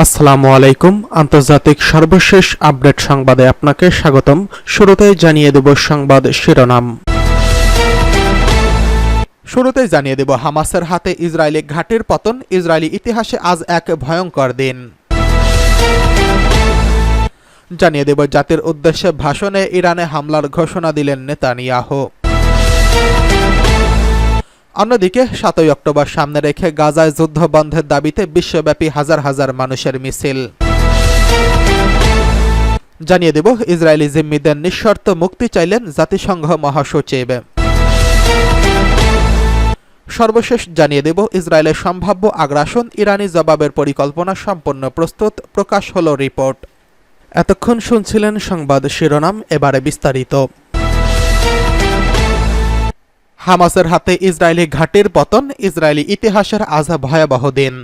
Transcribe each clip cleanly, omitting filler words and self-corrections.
আসসালামু আলাইকুম। আন্তর্জাতিক সর্বশেষ আপডেট সংবাদে আপনাকে স্বাগতম। শুরুতেই জানিয়ে দেব সংবাদ শিরোনাম। শুরুতেই জানিয়ে দেব হামাসের হাতে ইসরায়েলি ঘাঁটির পতন, ইসরায়েলি ইতিহাসে আজ এক ভয়ঙ্কর দিন। জানিয়ে দেব জাতির উদ্দেশ্যে ভাষণে ইরানে হামলার ঘোষণা দিলেন নেতানিয়াহু। অন্যদিকে 7 অক্টোবর সামনে রেখে গাজায় যুদ্ধ বন্ধের দাবিতে বিশ্বব্যাপী হাজার হাজার মানুষের মিছিল। জানিয়ে দেব ইসরায়েলি জিম্মিদের নিঃশর্ত মুক্তি চাইলেন জাতিসংঘ মহাসচিব। সর্বশেষ জানিয়ে দেব ইসরায়েলের সম্ভাব্য আগ্রাসন, ইরানি জবাবের পরিকল্পনা সম্পূর্ণ প্রস্তুত, প্রকাশ হলো রিপোর্ট। এতক্ষণ শুনছিলেন সংবাদ শিরোনাম, এবারে বিস্তারিত। হামাসের হাতে ইসরায়েলি ঘাঁটির পতন, ইসরায়েলি ইতিহাসের আজ ভয়াবহ দিন।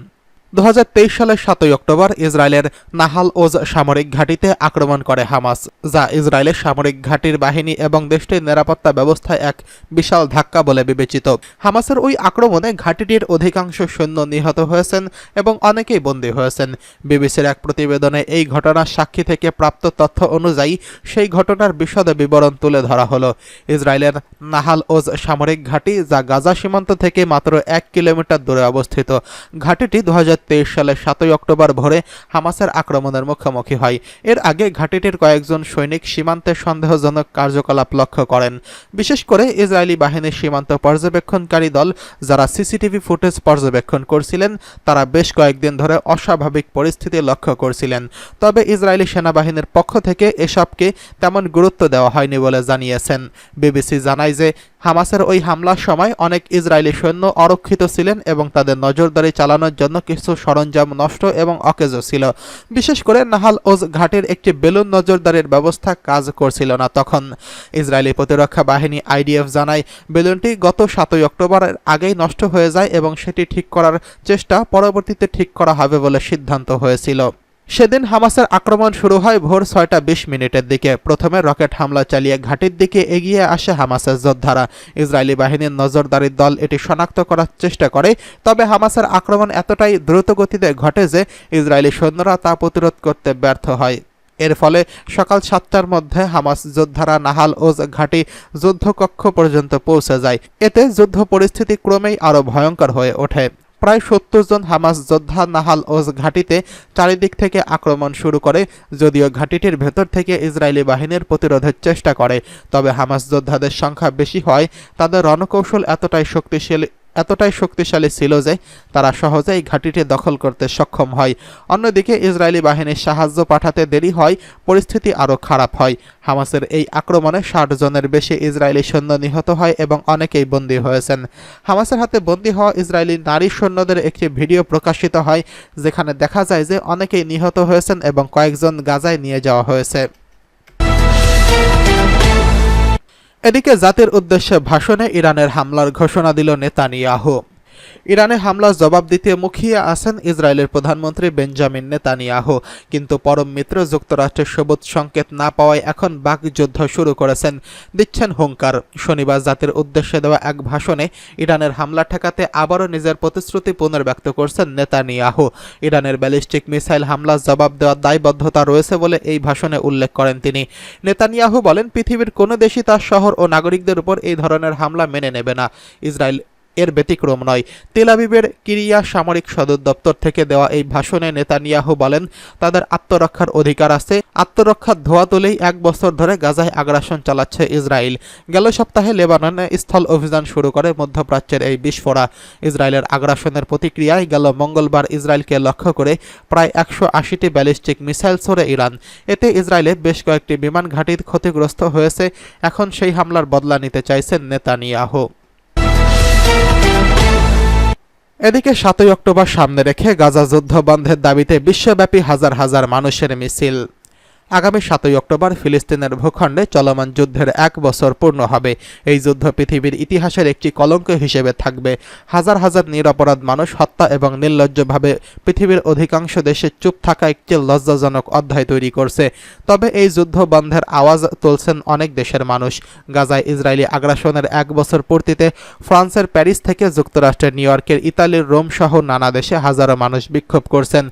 2023 সালের 7 অক্টোবর ইসরায়েলের নাহাল ওজ সামরিক ঘাঁটিতে আক্রমণ করে হামাস, যা ইসরায়েলের সামরিক ঘাঁটির বাহিনী এবং দেশটির নিরাপত্তা ব্যবস্থায় এক বিশাল ধাক্কা বলে বিবেচিত। হামাসের ওই আক্রমণে ঘাঁটিটির অধিকাংশ সৈন্য নিহত হয়েছেন এবং অনেকেই বন্দী হয়েছেন। বিবিসির এক প্রতিবেদনে এই ঘটনার সাক্ষী থেকে প্রাপ্ত তথ্য অনুযায়ী সেই ঘটনার বিশদ বিবরণ তুলে ধরা হলো। ইসরায়েলের নাহাল ওজ সামরিক ঘাঁটি, যা গাজা সীমান্ত থেকে মাত্র 1 কিলোমিটার দূরে অবস্থিত। ঘাঁটিটি 2023 সালের 7 অক্টোবর ভোরে হামাসের আক্রমণের মুখোমুখি হয়। এর আগে ঘাঁটিটির কয়েকজন সৈনিক সীমান্তে সন্দেহজনক কার্যকলাপ লক্ষ্য করেন। বিশেষ করে ইসরায়েলি বাহিনীর সীমান্ত পর্যবেক্ষণকারী দল, যারা সিসিটিভি ফুটেজ পর্যবেক্ষণ করছিলেন, তারা বেশ কয়েকদিন ধরে অস্বাভাবিক পরিস্থিতি লক্ষ্য করছিলেন। তবে ইসরায়েলি সেনাবাহিনীর পক্ষ থেকে এসবকে তেমন গুরুত্ব দেওয়া হয়নি বলে জানিয়েছেন। বিবিসি জানায় যে হামাসের ওই হামলার সময় অনেক ইসরায়েলি সৈন্য অরক্ষিত ছিলেন এবং তাদের নজরদারি চালানোর জন্য কিছু সরঞ্জাম নষ্ট এবং অকেজো ছিল। বিশেষ করে নাহাল ওজ ঘাটের একটি বেলুন নজরদারির ব্যবস্থা কাজ করছিল না তখন। ইসরায়েলি প্রতিরক্ষা বাহিনী IDF জানায় বেলুনটি গত 7 অক্টোবরের আগেই নষ্ট হয়ে যায় এবং সেটি ঠিক করার চেষ্টা পরবর্তীতে ঠিক করা হবে বলে সিদ্ধান্ত হয়েছিল। সেদিন হামাসের আক্রমণ শুরু হয় ভোর 6:20 দিকে। প্রথমে রকেট হামলা চালিয়ে ঘাঁটির দিকে এগিয়ে আসে হামাসের যোদ্ধারা। ইসরায়েলি বাহিনীর নজরদারির দল এটি শনাক্ত করার চেষ্টা করে, তবে হামাসের আক্রমণ এতটাই দ্রুতগতিতে ঘটে যে ইসরায়েলি সৈন্যরা তা প্রতিরোধ করতে ব্যর্থ হয়। এর ফলে সকাল 7টার মধ্যে হামাস যোদ্ধারা নাহাল ওজ ঘাঁটি যুদ্ধকক্ষ পর্যন্ত পৌঁছে যায়। এতে যুদ্ধ পরিস্থিতি ক্রমেই আরও ভয়ঙ্কর হয়ে ওঠে। প্রায় 70 জন হামাস যোদ্ধা নাহাল ওজ ঘাঁটিতে চারিদিক থেকে আক্রমণ শুরু করে। যদিও ঘাঁটিটির ভেতর থেকে ইসরায়েলি বাহিনীর প্রতিরোধের চেষ্টা করে, তবে হামাস যোদ্ধাদের সংখ্যা বেশি হয় তাদের রণকৌশল এতটাই শক্তিশালী ছিল যে তারা সহজেই ঘাঁটিটি দখল করতে সক্ষম হয়। অন্যদিকে ইসরায়েলি বাহিনীর সাহায্য পাঠাতে দেরি হয়, পরিস্থিতি আরও খারাপ হয়। হামাসের এই আক্রমণে 60 জনের বেশি ইসরায়েলি সৈন্য নিহত হয় এবং অনেকেই বন্দী হয়েছেন। হামাসের হাতে বন্দী হওয়া ইসরায়েলি নারী সৈন্যদের একটি ভিডিও প্রকাশিত হয়, যেখানে দেখা যায় যে অনেকেই নিহত হয়েছেন এবং কয়েকজন গাজায় নিয়ে যাওয়া হয়েছে। এদিকে জাতির উদ্দেশ্যে ভাষণে ইরানের হামলার ঘোষণা দিল নেতানিয়াহু। ইরানে হামলার জবাব দিতে মুখিয়ে আছেন ইসরায়েলের প্রধানমন্ত্রী বেঞ্জামিন নেতানিয়াহু, কিন্তু পরম মিত্র যুক্তরাষ্ট্রের সবুজ সংকেত না পাওয়ায় এখন বাকযুদ্ধ শুরু করেছেন, দিচ্ছেন হুঙ্কার। শনিবার জাতির উদ্দেশ্যে দেওয়া এক ভাষণে ইরানের হামলা ঠেকাতে আবারও নিজের প্রতিশ্রুতি পুনর্ব্যক্ত করছেন নেতানিয়াহু। ইরানের ব্যালিস্টিক মিসাইল হামলার জবাব দেওয়ার দায়বদ্ধতা রয়েছে বলে এই ভাষণে উল্লেখ করেন তিনি। নেতানিয়াহু বলেন, পৃথিবীর কোনো দেশই তার শহর ও নাগরিকদের উপর এই ধরনের হামলা মেনে নেবে না। ইসরায়েল এর ব্যতিক্রম নয়। তেল আবিবের কিরিয়া সামরিক সদর দপ্তর থেকে দেওয়া এই ভাষণে নেতানিয়াহু বলেন, তাদের আত্মরক্ষার অধিকার আছে। আত্মরক্ষার ধোয়া তুলেই 1 বছর ধরে গাজায় আগ্রাসন চালাচ্ছে ইসরায়েল। গেল সপ্তাহে লেবাননে স্থল অভিযান শুরু করে মধ্যপ্রাচ্যের এই বিস্ফোরা। ইসরায়েলের আগ্রাসনের প্রতিক্রিয়ায় গেল মঙ্গলবার ইসরায়েলকে লক্ষ্য করে প্রায় 180টি ব্যালিস্টিক মিসাইল ছোড়ে ইরান। এতে ইসরায়েলে বেশ কয়েকটি বিমান ঘাঁটি ক্ষতিগ্রস্ত হয়েছে। এখন সেই হামলার বদলা নিতে চাইছেন নেতানিয়াহু। এদিকে 7 অক্টোবর সামনে রেখে গাজা যুদ্ধ বন্ধের দাবিতে বিশ্বব্যাপী হাজার হাজার মানুষের মিছিল। আগামী 7ই অক্টোবর ফিলিস্তিনের ভূখণ্ডে চলমান যুদ্ধের 1 বছর পূর্ণ হবে। এই যুদ্ধ পৃথিবীর ইতিহাসের একটি কলঙ্ক হিসেবে থাকবে। হাজার হাজার নিরপরাধ মানুষ হত্যা এবং নির্লজ্জভাবে পৃথিবীর অধিকাংশ দেশে চুপ থাকা একটি লজ্জাজনক অধ্যায় তৈরি করছে। তবে এই যুদ্ধ বন্ধের আওয়াজ তুলছেন অনেক দেশের মানুষ। গাজায় ইসরায়েলি আগ্রাসনের 1 বছর পূর্তিতে ফ্রান্সের প্যারিস থেকে যুক্তরাষ্ট্রের নিউ ইয়র্কের ইতালির রোম সহ নানা দেশে হাজারো মানুষ বিক্ষোভ করছেন।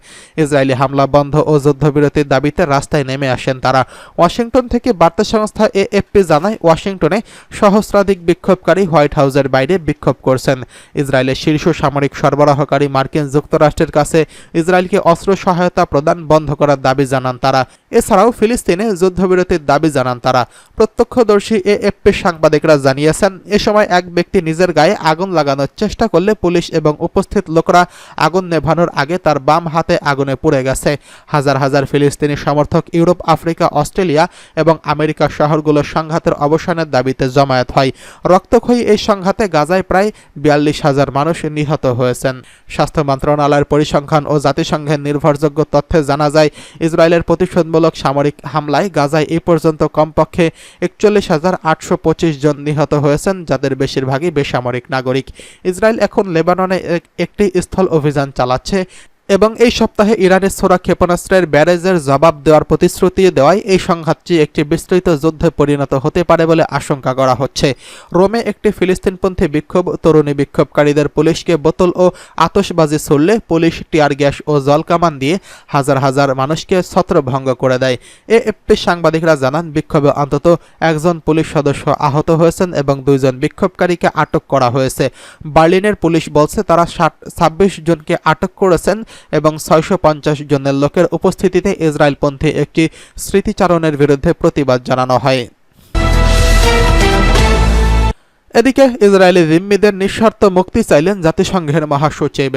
ইসরায়েলি হামলা বন্ধ ও যুদ্ধবিরতির দাবিতে রাস্তায় নেমে আসেন তারা। ওয়াশিংটন থেকে বার্তা সংস্থা এএফপি জানায়, ওয়াশিংটনে সহস্রাধিক বিক্ষোভকারী হোয়াইট হাউসের বাইরে বিক্ষোভ করছেন। ইসরায়েলের শীর্ষ সামরিক সরবরাহকারী মার্কিন যুক্তরাষ্ট্রের কাছে ইসরায়েলকে অস্ত্র সহায়তা প্রদান বন্ধ করার দাবি জানান তারা। এছাড়াও ফিলিস্তিনে যুদ্ধবিরতির দাবি জানান তারা। প্রত্যক্ষদর্শী এএফপি সাংবাদিকরা জানিয়েছেন, এ সময় এক ব্যক্তি নিজের গায়ে আগুন লাগানোর চেষ্টা করলে পুলিশ এবং উপস্থিত লোকরা আগুন নেভানোর আগে তার বাম হাতে আগুনে পুড়ে গেছে। হাজার হাজার ফিলিস্তিনি সমর্থক ইউরোপ, আফ্রিকা, অস্ট্রেলিয়া এবং আমেরিকা শহরগুলোর সংঘাতের অবসানের দাবিতে জমায়েত হয়। রক্তক্ষয়ী এই সংঘাতে গাজায় প্রায় 42,000 মানুষ নিহত হয়েছেন। স্বাস্থ্য মন্ত্রণালয়ের পরিসংখ্যান ও জাতিসংঘের নির্ভরযোগ্য তথ্যে জানা যায়, ইসরায়েলের প্রতিশোধমূলক সামরিক হামলায় গাজায় এই পর্যন্ত কমপক্ষে 41,825 জন নিহত হয়েছেন, যাদের বেশিরভাগই বেসামরিক নাগরিক। ইসরায়েল এখন লেবাননে একটি স্থল অভিযান চালাচ্ছে এবং এই সপ্তাহে ইরানের ছোড়া ক্ষেপণাস্ত্রের ব্যারেজের জবাব দেওয়ার প্রতিশ্রুতি দেওয়ায় এই সংঘাতটি একটি বিস্তৃত যুদ্ধে পরিণত হতে পারে বলে আশঙ্কা করা হচ্ছে। রোমে একটি ফিলিস্তিনপন্থী তরুণী বিক্ষোভকারীদের পুলিশকে বোতল ও আতশবাজি ছুড়লে পুলিশ টিয়ার গ্যাস ও জলকামান দিয়ে হাজার হাজার মানুষকে ছত্রভঙ্গ করে দেয়। এএফপি সাংবাদিকরা জানান, বিক্ষোভে অন্তত 1 জন পুলিশ সদস্য আহত হয়েছেন এবং 2 জন বিক্ষোভকারীকে আটক করা হয়েছে। বার্লিনের পুলিশ বলছে তারা 26 জনকে আটক করেছেন এবং 650 জনের লোকের উপস্থিতিতে ইসরায়েলপন্থী একটি স্মৃতিচারণের বিরুদ্ধে প্রতিবাদ জানানো হয়। এদিকে ইসরায়েলি জিম্মিদের নিঃশর্ত মুক্তি চাইলেন জাতিসংঘের মহাসচিব।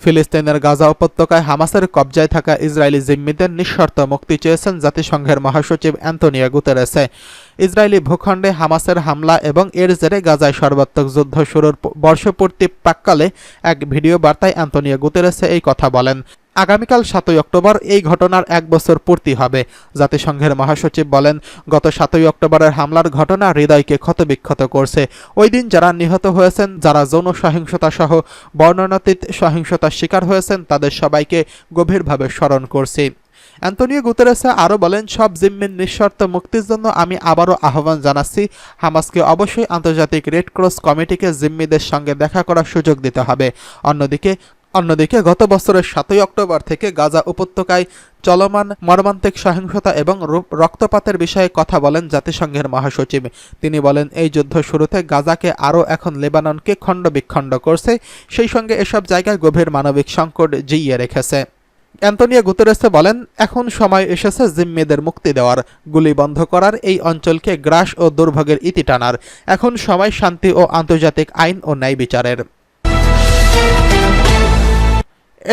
ফিলিস্তিনের গাজা উপত্যকায় হামাসের কবজায় থাকা ইসরায়েলি জিম্মিদের নিঃশর্ত মুক্তি চেয়েছেন জাতিসংঘের মহাসচিব অ্যান্তোনিও গুতেরেসে। ইসরায়েলি ভূখণ্ডে হামাসের হামলা এবং এর জেরে গাজায় সর্বাত্মক যুদ্ধ শুরুর বর্ষপূর্তি প্রাক্কালে এক ভিডিও বার্তায় অ্যান্তোনিও গুতেরেসে এই কথা বলেন। আগামীকাল 7ই অক্টোবর এই ঘটনার 1 বছর পূর্তি হবে। জাতিসংঘের মহাসচিব বলেন, গত 7ই অক্টোবরের হামলার ঘটনা হৃদয়কে ক্ষতবিক্ষত করছে। ওই দিন যারা নিহত হয়েছেন, যারা যৌন সহিংসতা সহ বর্ণনাতীত সহিংসতার শিকার হয়েছেন, তাদের সবাইকে গভীরভাবে স্মরণ করছি। অ্যান্তোনিও গুতেরেসে আরও বলেন, সব জিম্মির নিঃশর্ত মুক্তির জন্য আমি আবারও আহ্বান জানাচ্ছি। হামাসকে অবশ্যই আন্তর্জাতিক রেড ক্রস কমিটিকে জিম্মিদের সঙ্গে দেখা করার সুযোগ দিতে হবে। অন্যদিকে গত বছরের 7ই অক্টোবর থেকে গাজা উপত্যকায় চলমান মর্মান্তিক সহিংসতা এবং রক্তপাতের বিষয়ে কথা বলেন জাতিসংঘের মহাসচিব। তিনি বলেন, এই যুদ্ধ শুরুতে গাজাকে আরও এখন লেবাননকে খণ্ড বিখণ্ড করছে, সেই সঙ্গে এসব জায়গায় গভীর মানবিক সংকট জিইয়ে রেখেছে। অ্যান্তোনিও গুতেরেসে বলেন, এখন সময় এসেছে জিম্মিদের মুক্তি দেওয়ার, গুলি বন্ধ করার, এই অঞ্চলকে গ্রাস ও দুর্ভোগের ইতি টানার। এখন সময় শান্তি ও আন্তর্জাতিক আইন ও ন্যায় বিচারের।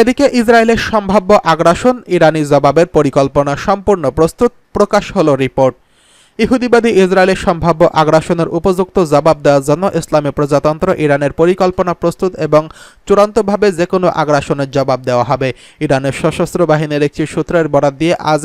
এদিকে ইসরায়েলের সম্ভাব্য আগ্রাসন, ইরানি জবাবের পরিকল্পনা সম্পূর্ণ প্রস্তুত, প্রকাশ হলো রিপোর্ট। ইহুদিবাদী ইসরায়েলের সম্ভাব্য আগ্রাসনের উপযুক্ত জবাব দেওয়ার জন্য ইসলামী প্রজাতন্ত্র ইরানের পরিকল্পনা প্রস্তুত এবং চূড়ান্তভাবে যে কোনো আগ্রাসনের জবাব দেওয়া হবে। ইরানের সশস্ত্র বাহিনীর একটি সূত্রের বরাত দিয়ে আজ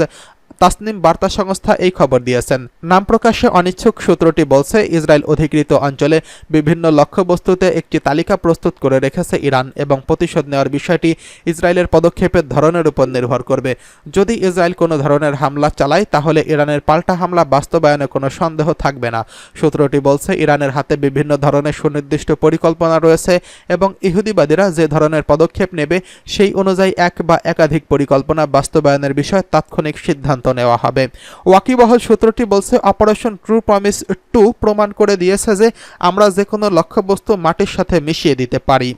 তাসনিম বার্তা সংস্থা এই খবর দিয়েছেন। নাম প্রকাশে অনিচ্ছুক সূত্রটি বলছে, ইসরায়েল অধিকৃত অঞ্চলে বিভিন্ন লক্ষ্যবস্তুতে একটি তালিকা প্রস্তুত করে রেখেছে ইরান এবং প্রতিশোধ নেওয়ার বিষয়টি ইসরায়েলের পদক্ষেপের ধরনের উপর নির্ভর করবে। যদি ইসরায়েল কোনো ধরনের হামলা চালায়, তাহলে ইরানের পাল্টা হামলা বাস্তবায়নে কোনো সন্দেহ থাকবে না। সূত্রটি বলছে, ইরানের হাতে বিভিন্ন ধরনের সুনির্দিষ্ট পরিকল্পনা রয়েছে এবং ইহুদিবাদীরা যে ধরনের পদক্ষেপ নেবে সেই অনুযায়ী এক বা একাধিক পরিকল্পনা বাস্তবায়নের বিষয়ে তাৎক্ষণিক সিদ্ধান্ত নেওয়া হবে। ওয়াকিবহল সূত্রটি বলছে, অপারেশন ট্রু প্রমিস 2 প্রমাণ করে দিয়েছে যে আমরা যে কোনো লক্ষ্যবস্তু মাটির সাথে মিশিয়ে দিতে পারি।